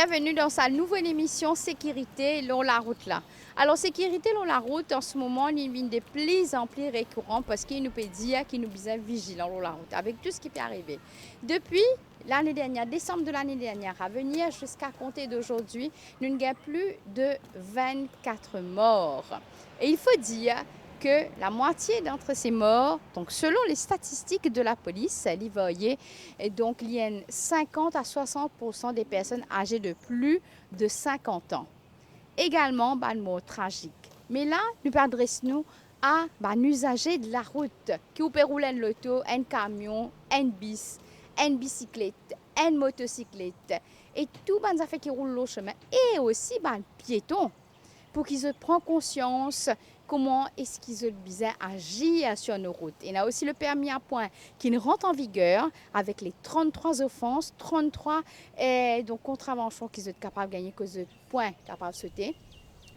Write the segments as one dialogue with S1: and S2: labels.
S1: Bienvenue dans sa nouvelle émission Sécurité sur la route là. Alors sécurité sur la route en ce moment est une des plus en plus récurrents parce qu'il nous peut dire qu'il nous besoin vigilants sur la route avec tout ce qui peut arriver. Depuis l'année dernière, décembre de l'année dernière à venir jusqu'à compter d'aujourd'hui, nous n'avons plus de 24 morts. Et il faut dire que la moitié d'entre ces morts, donc selon les statistiques de la police, et donc il y a 50 à 60% des personnes âgées de plus de 50 ans. Également, un mot tragique. Mais là, nous adressons-nous à un usager de la route qui peut rouler un auto, un camion, un bus, une bicyclette, une motocyclette et tout les affaires qui roulent le chemin et aussi un piéton pour qu'ils se prennent conscience comment est-ce qu'ils ont besoin d'agir sur nos routes. Il y a aussi le permis à points qui rentre en vigueur avec les 33 offenses, 33 donc contraventions qu'ils sont capables de gagner, cause de points capables de sauter.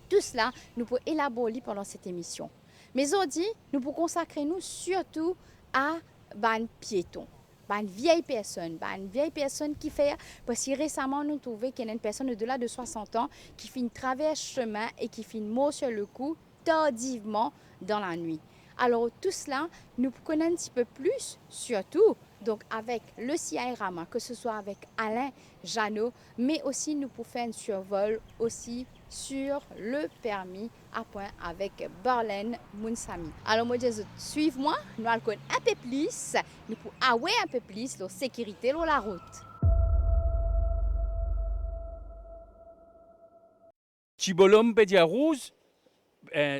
S1: Tout cela, nous pouvons élaborer pendant cette émission. Mais aujourd'hui, nous pouvons consacrer nous surtout à les piétons. Une vieille personne qui fait, parce que récemment nous trouvons qu'il y a une personne au-delà de 60 ans qui fait une traverse chemin et qui fait une mort sur le coup tardivement dans la nuit. Alors tout cela, nous connaissons un petit peu plus, surtout donc avec le CIA Rama, que ce soit avec Alain Janot, mais aussi nous pouvons faire un survol aussi sur le permis à point avec Barlène Mounsami. Alors moi je dis, suivez-moi, nous allons connaître un peu plus, nous pouvons avoir un peu plus de sécurité sur la route.
S2: Chibolom Pédia Rouge,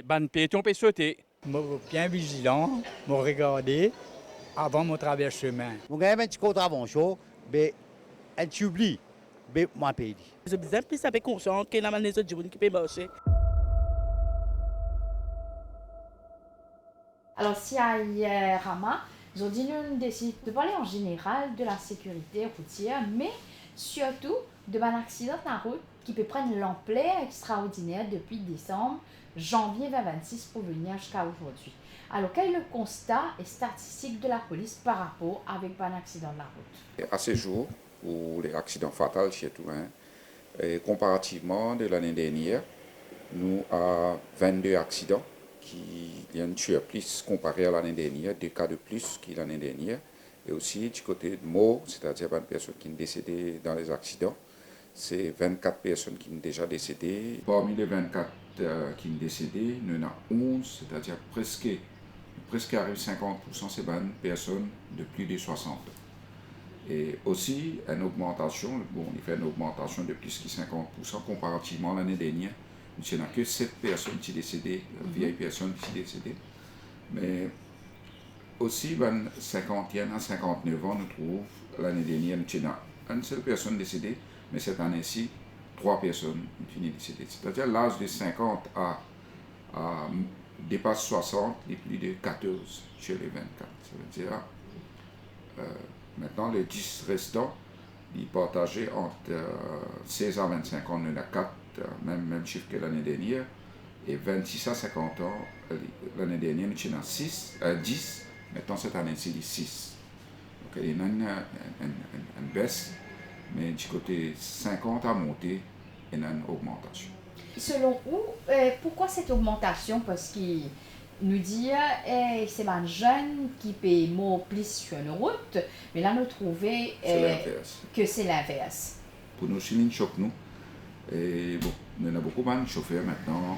S2: ban piéton peut sauter.
S3: Je suis bien vigilant, je regarder avant mon travers chemin.
S4: Mon gars, un petit contravention, mais tu oublies, mais moi paye.
S5: Je besoin plus avec conscience que la manière de gens qui peut marcher.
S1: Alors CIA Rama, aujourd'hui nous décidons de parler en général de la sécurité routière, mais surtout de un accident de la route qui peut prendre l'ampleur extraordinaire depuis décembre, janvier 2026 pour venir jusqu'à aujourd'hui. Alors, quel est le constat et statistique de la police par rapport avec un accident de la route?
S6: À ce jour, où les accidents fatals chez tout, et comparativement de l'année dernière, nous avons 22 accidents qui viennent tuer plus comparé à l'année dernière, 2 cas de plus que l'année dernière. Et aussi du côté de morts, c'est-à-dire 20 personnes qui sont décédées dans les accidents, c'est 24 personnes qui sont déjà décédées. Parmi les 24 qui sont décédées, il y en a 11, c'est-à-dire presque arrive 50%, c'est des personnes de plus de 60 ans. Et aussi, une augmentation, il fait une augmentation de plus que 50% comparativement à l'année dernière. Il n'y a que 7 personnes qui sont décédées, vieilles personnes qui sont décédées. Mais aussi, 51 à 59 ans, nous trouvons, l'année dernière, nous avons une seule personne décédée, mais cette année-ci, 3 personnes sont décédées. C'est-à-dire l'âge de 50 à dépasse 60 et plus de 14 chez les 24. Ça veut dire, maintenant, les 10 restants, ils partagés entre 16 à 25 ans, il y en a 4, même chiffre que l'année dernière, et 26 à 50 ans, l'année dernière, il y en a 10, maintenant cette année, c'est 6. Donc il y a une baisse, mais du côté 50 à monter, il y a une augmentation.
S1: Selon vous, pourquoi cette augmentation? Parce qu'il nous dit que c'est un jeune qui paye moins plus sur une route, mais là nous trouvons que c'est l'inverse.
S6: Pour nous, c'est une choc, nous. Et bon, il y en a beaucoup de chauffeurs maintenant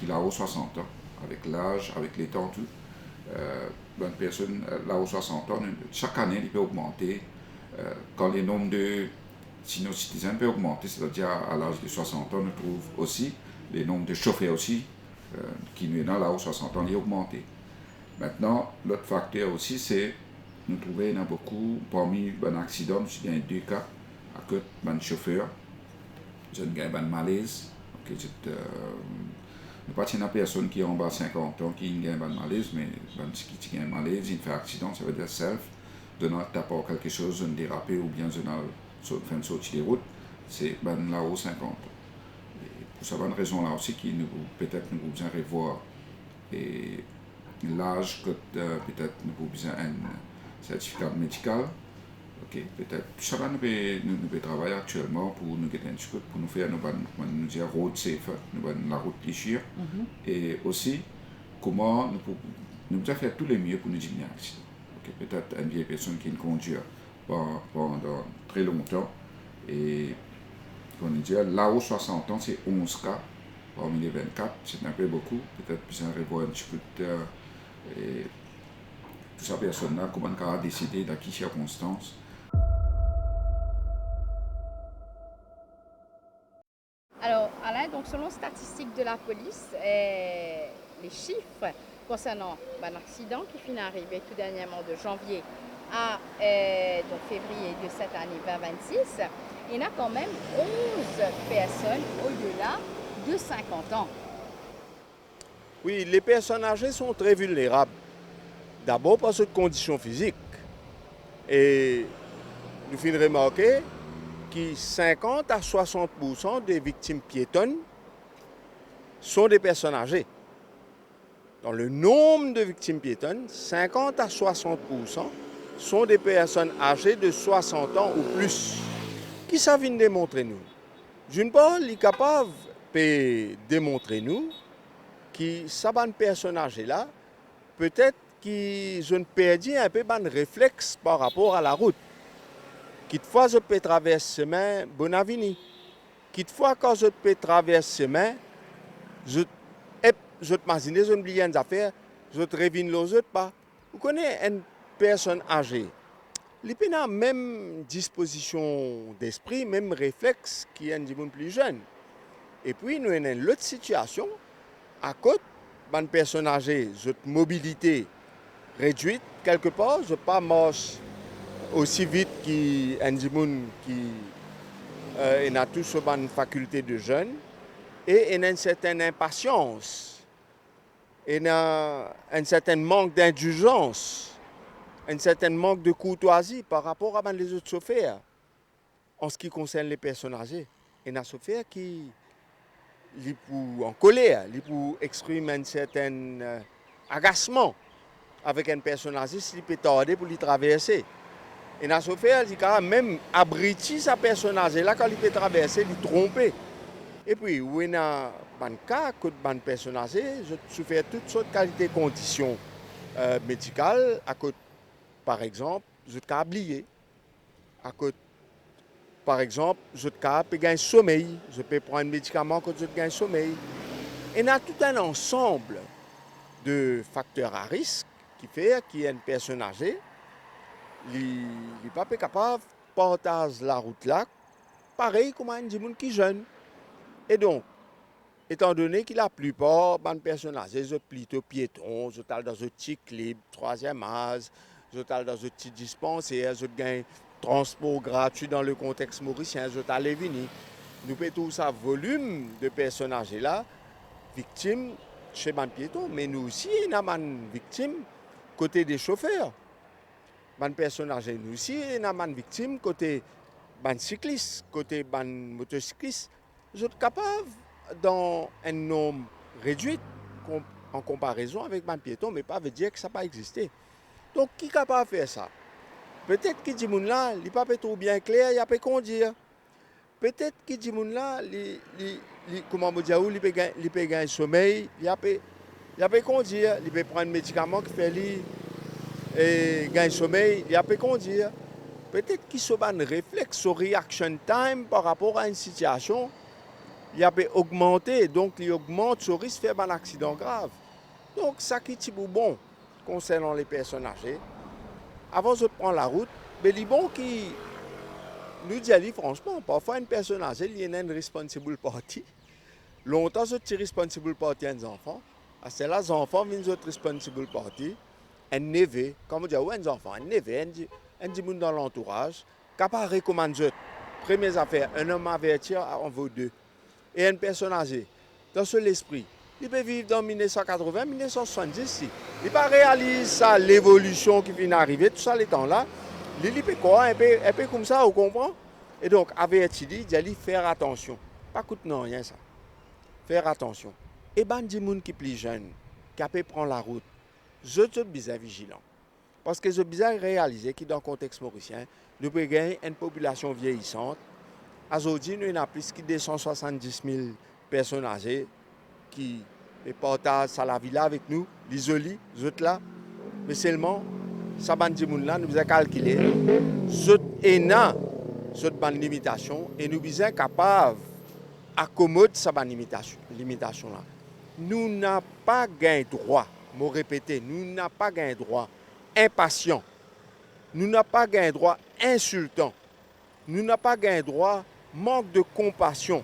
S6: qui ont 60 ans, avec l'âge, avec les temps, tout. Une personne là aux 60 ans, chaque année, il peut augmenter. Quand le nombre de citoyens peut augmenter, c'est-à-dire à l'âge de 60 ans, nous trouvons aussi le nombre de chauffeurs aussi, qui nous là aux 60 ans, il augmenté. Maintenant, l'autre facteur aussi, c'est nous trouvons qu'il y en a beaucoup, parmi les accidents, il y a 2 cas, à cause de chauffeurs. J'ai un malaise. Ne pas qu'il y a personne qui est en bas de 50 ans qui a un malaise, mais qui a un malaise, il fait accident, ça veut dire self, de notre taper quelque chose, de déraper ou bien de faire sortir des routes, c'est là-haut 50 ans. Et pour cette bonne raison-là aussi, peut-être nous besoin revoir l'âge que peut-être nous besoin un certificat médical Ok, peut-être. Ça va nous travailler actuellement pour nous guetter un petit peu, pour nous faire nous dire road safe, la route légère. Et aussi, comment nous devons faire tout le mieux pour nous diminuer l'accident. Ok, peut-être une vieille personne qui conduit pendant très longtemps. Et on dit là-haut 60 ans, c'est 11 cas parmi les 24. C'est un peu beaucoup. Peut-être besoin de revoir un petit peu de terre. Et toute cette personne-là, comment elle a décidé dans quelles circonstances.
S1: Alors, Alain, donc selon statistiques de la police, les chiffres concernant l'accident qui finit d'arriver tout dernièrement de janvier à donc février de cette année 2026, il y en a quand même 11 personnes au-delà de 50 ans.
S7: Oui, les personnes âgées sont très vulnérables. D'abord par cette condition physique. Et nous finissons remarquer que 50 à 60% des victimes piétonnes sont des personnes âgées. Dans le nombre de victimes piétonnes, 50 à 60% sont des personnes âgées de 60 ans ou plus. Qui ça vient démontrer nous? D'une part, il est capable de démontrer nous que ces personnes âgées-là, peut-être qu'ils ont perdu un peu de réflexe par rapport à la route. Quelquefois, je peux traverser le chemin Bonavini. Quelquefois, quand je peux traverser le chemin, je m'imagine, je oublie une affaire, je révine les autres pas. Vous connaissez une personne âgée, il n'a pas la même disposition d'esprit, même réflexe qu'un monde plus jeune. Et puis, nous avons une autre situation. À côté, une personne âgée, cette mobilité réduite, quelque part, je ne pas marche aussi vite qu'un monde qui a tous une faculté de jeune. Et il a une certaine impatience, il a un certain manque d'indulgence, un certain manque de courtoisie par rapport à les autres chauffeurs en ce qui concerne les personnes âgées. Il y a un chauffeur qui est en colère, qui exprime un certain agacement avec une personne âgée s'il peut tarder pour lui traverser. Et un chauffeur qui a même abrité sa personne âgée là quand il peut traverser, il tromper. Et puis, où il y a un cas, que une personne âgée, je souffre toutes sortes de qualités, conditions médicales, à côté, par exemple, je suis oublié. À côté, par exemple, je peux gagner sommeil, je peux prendre un médicament quand je gagne sommeil. Il y a tout un ensemble de facteurs à risque qui fait qu'il y a une personne âgée, il n'est pas capable de partager la route là, pareil comme un monde qui est jeune. Et donc, étant donné que la plupart des personnes âgées sont plutôt piétons, je suis dans un petit clip, troisième âge, je suis dans un petit dispensaire, je gagne transport gratuit dans le contexte mauricien, je suis allé venir. Nous avons tout ça volume de personnes âgées là, victimes chez les piétons, mais nous aussi, nous avons des victimes côté des chauffeurs. Les personnes âgées, nous aussi, nous avons des victimes côté des cyclistes, côté des motocyclistes. Je suis capable, dans un nombre réduit en comparaison avec les piétons, mais pas veut dire que ça n'a pas existé. Donc, qui est capable de faire ça? Peut-être que ce monde-là, il n'est pas trop bien clair, il peut conduire. Peut-être que ce monde-là, comment dire, il peut gagner sommeil, il peut conduire, il peut prendre un médicament qui fait lui gagner sommeil, il peut conduire. Peut-être qu'il y a un réflexe, un reaction time par rapport à une situation. Il a augmenté, donc il augmente ce risque de faire un accident grave. Donc, ça qui est bon concernant les personnes âgées. Avant de prendre la route, mais il est bon qui nous dit franchement, parfois une personne âgée, il y a une responsible party. Longtemps, je suis responsible party à un enfant. C'est là, les enfants viennent être responsible party. Un neveu, comme on dit, un enfant, un neveu, un monde dans l'entourage, capable de recommander. Première affaire, un homme avertir, on vaut deux. Et une personne âgée, dans son esprit, il peut vivre dans 1980, 1970. Il ne peut pas réaliser l'évolution qui vient d'arriver, tout ça, les temps-là. Il peut quoi, un peu comme ça, vous comprenez? Et donc, avertir, il dit faire attention. Pas coûte non, rien ça. Faire attention. Et ben, des gens qui sont plus jeunes, qui peuvent prendre la route, je suis bien vigilant. Parce que je besoin réaliser que dans le contexte mauricien, nous pouvons gagner une population vieillissante. Aujourd'hui, nous avons plus de 270 000 personnes âgées qui partagent la vie là avec nous, les jolis, les autres là. Mais seulement, ça là, nous avons calculé, cette énorme, cette limitation, et nous sommes capables d'accommoder cette limitation là. Nous n'avons pas gain droit, je répéter, nous n'avons pas gain droit impatient, nous n'avons pas gain droit insultant, nous n'avons pas gain droit manque de compassion,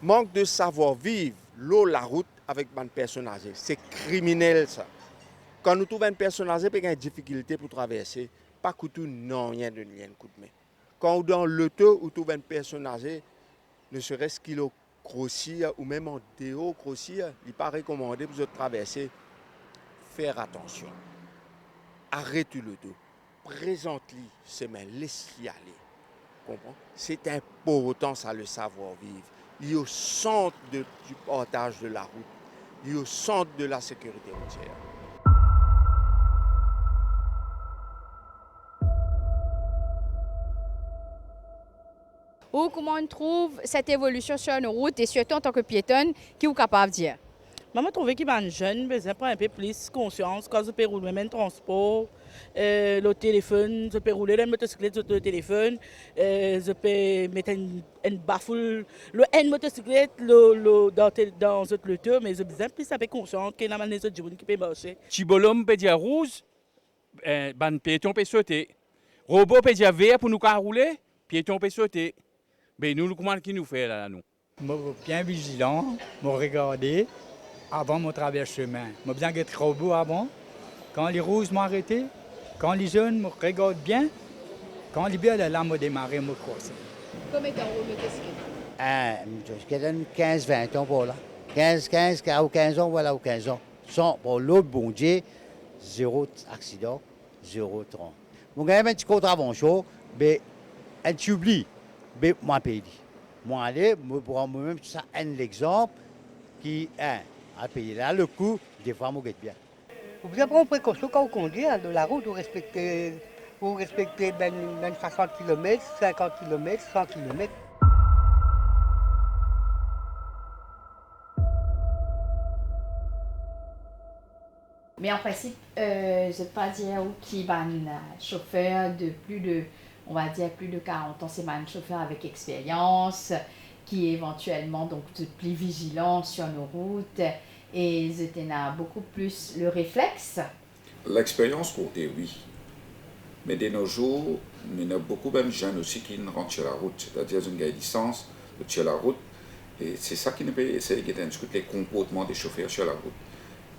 S7: manque de savoir-vivre, l'eau, la route avec une personne âgée. C'est criminel ça. Quand nous trouvons une personne âgée qui a une difficulté pour traverser, pas que tout non, rien de coup de main. Quand dans l'auto, où trouve une personne âgée, ne serait-ce qu'il a grossir ou même en déo grossir, il n'est pas recommandé pour traverser. Faire attention. Arrête le dos. Présente-lui ses mains, laisse-lui aller. Comprends? C'est important ça, le savoir-vivre. Il est au centre du partage de la route. Il est au centre de la sécurité routière.
S1: Ou comment on trouve cette évolution sur nos routes et surtout en tant que piétonne, qui est capable de dire?
S5: Maman trouve que les jeunes prennent un peu plus conscience quand ils peuvent rouler même transport, le téléphone, ils peuvent rouler la motocyclette sur le téléphone, ils peuvent mettre une bafoule, une motocyclette dans le tour, mais ils ont besoin plus de conscience que la manière de qui peut marcher.
S2: Chibolom peut dire rouge, ban piéton peut sauter. Robot peut dire vert pour nous rouler, piéton peut sauter. Mais nous, comment qui nous fait là, nous?
S3: Je suis bien vigilant, je regarder avant mon traverse chemin. Je besoin d'être robot avant. Quand les rouges m'ont arrêté, quand les jeunes me regardent bien, quand les belles là me démarrer, me croiser.
S1: Combien de temps vous mettez
S4: 15-20 ans pour là. 15 ans, voilà, ou 15 ans. Sans, pour l'autre bon Dieu, 0 accident, 0 train. Mon gars, un petit contravention, mais tu oublies, mais moi, pays. Moi, aller, pour moi-même, ça, un exemple qui, à payer là, le coût, des fois, je gagne bien.
S8: Vous avez prendre précaution quand vous conduisez de la route, vous respectez 60 km, 50 km, 100 km.
S1: Mais en principe, je ne vais pas dire qui est un chauffeur de plus de 40 ans, c'est un chauffeur avec expérience, qui est éventuellement donc plus vigilant sur nos routes et ils ont beaucoup plus le réflexe.
S6: L'expérience côté, oui. Mais de nos jours, il y a beaucoup de jeunes aussi qui rentrent sur la route, c'est-à-dire qu'ils ont une licence sur la route. Et c'est ça qui nous peut essayer de discuter les comportements des chauffeurs sur la route.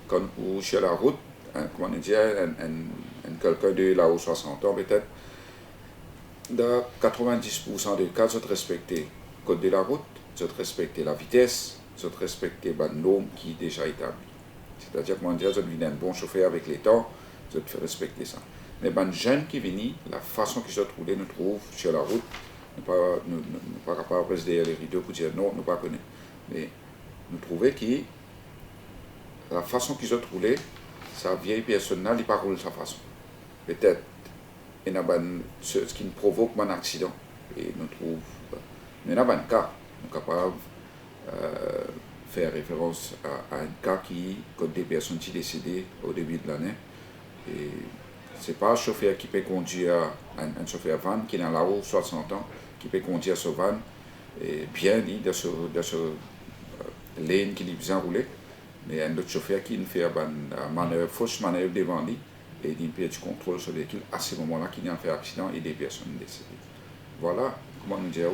S6: Quand vous sur la route, comment dire, quelqu'un de là-haut 60 ans, peut-être, dans 90% des cas, vous respectez le code de la route, vous respectez la vitesse, vous respectez les normes qui sont déjà établies. C'est-à-dire, comment dire, vous êtes un bon chauffeur avec les temps, vous faites respecter ça. Mais les jeunes qui viennent, la façon qu'ils se trouvent, nous trouvent sur la route, nous ne sommes pas capables de rester derrière les rideaux pour dire non, nous ne pas connaître. Mais nous trouvons que la façon qu'ils se trouvent, sa vieille personne-là, il ne pas rouler de sa façon. Peut-être, il y a ce qui provoque un accident. Et nous trouvons, mais il y a un cas, nous sommes capables de faire référence à un cas qui, quand des personnes sont décédées au début de l'année. Et ce n'est pas un chauffeur qui peut conduire, un chauffeur van qui est là-haut, 60 ans, qui peut conduire ce van et bien de ce lane qui est bien roulé. Mais un autre chauffeur qui fait une fausse manœuvre devant lui et il perd du contrôle sur le véhicule à ce moment-là qu'il a fait un accident et des personnes décédées. Voilà, comment nous dire,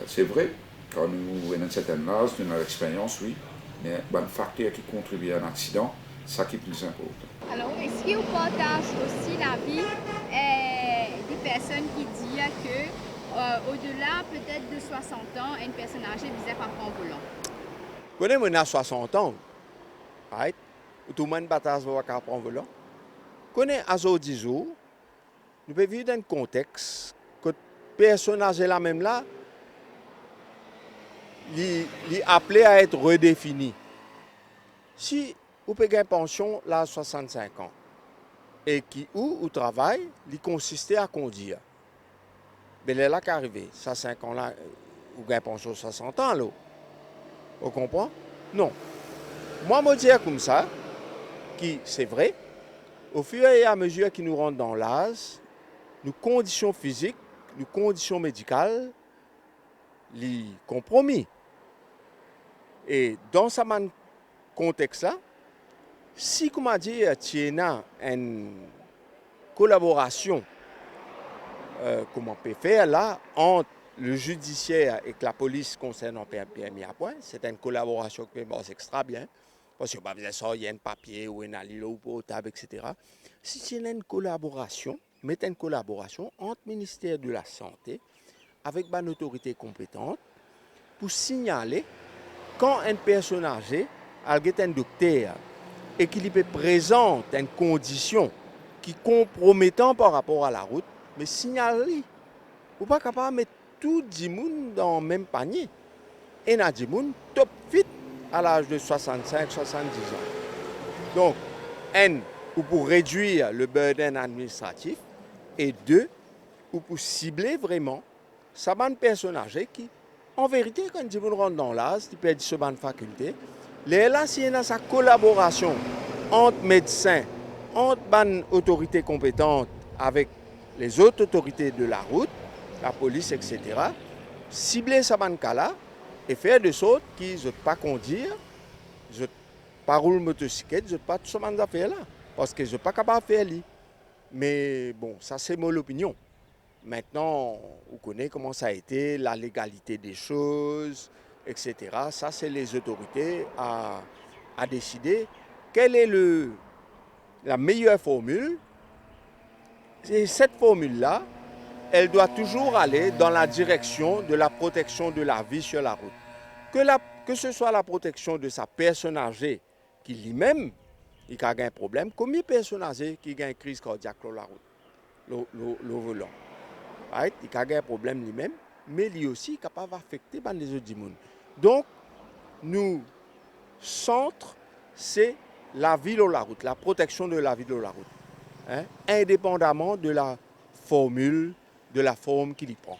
S6: c'est vrai, quand nous avons un certain âge, nous avons l'expérience, oui, mais un facteur qui contribue à un accident, c'est ça qui est plus important.
S1: Alors, est-ce que vous partagez aussi la vie des personnes qui disent que au-delà peut-être de 60 ans, une personne âgée ne pas prendre volant?
S7: Quand on a 60 ans, tout le monde bataille pour prendre volant. Quand on a 10 jours, nous pouvons vivre dans un contexte que les personnes âgées là même là, il est appelé à être redéfini. Si vous payez une pension là à 65 ans, et qui ou travail, il consistait à conduire. Mais là qui arrivé, ça 5 ans là, ou gagne pension 60 ans là. Vous comprenez? Non. Moi, je dis comme ça, qui c'est vrai, au fur et à mesure qu'ils nous rentrent dans l'âge, nos conditions physiques, nos conditions médicales, les compromis. Et dans ce contexte-là, si, comme a dit, il y a une collaboration, comment on peut faire là, entre le judiciaire et la police concernant permis à point, c'est une collaboration qui passe extra bien. Parce que pas besoin de ça, il y a un papier ou un alilo ou potable, etc. Si il y a une collaboration, mettez une collaboration entre le ministère de la Santé avec une autorité compétente pour signaler quand une personne âgée a un docteur et qu'il présente une condition qui est compromettante par rapport à la route, mais signalez. Vous n'êtes pas capable de mettre tout le monde dans le même panier. Et il y a des gens top fit à l'âge de 65, 70 ans. Donc, un, ou pour réduire le burden administratif, et deux, ou pour cibler vraiment sa bonne personne âgée qui, en vérité, quand ils rentrent dans l'âge, ils perdent ce bonne faculté. Là, s'il y a sa collaboration entre médecins, entre bonnes autorités compétentes avec les autres autorités de la route, la police, etc., cibler sa bonne cas-là et faire de sorte qu'ils ne pas conduire, je ne pas rouler motocyclette, je ne pas tout ce genre d'affaires-là. Parce que je ne suis pas capable de faire ça. Mais bon, ça c'est mon opinion. Maintenant, on connaît comment ça a été, la légalité des choses, etc. Ça, c'est les autorités à décider quelle est la meilleure formule. Et cette formule-là, elle doit toujours aller dans la direction de la protection de la vie sur la route. Que ce soit la protection de sa personne âgée qui lui-même, il a un problème, comme une personne âgée qui a une crise cardiaque sur la route, le volant. Right? Il a un problème lui-même, mais lui aussi est capable d'affecter les autres gens. Donc, nous, centre, c'est la vie sur la route, la protection de la vie sur la route. Hein? Indépendamment de la formule, de la forme qu'il y prend.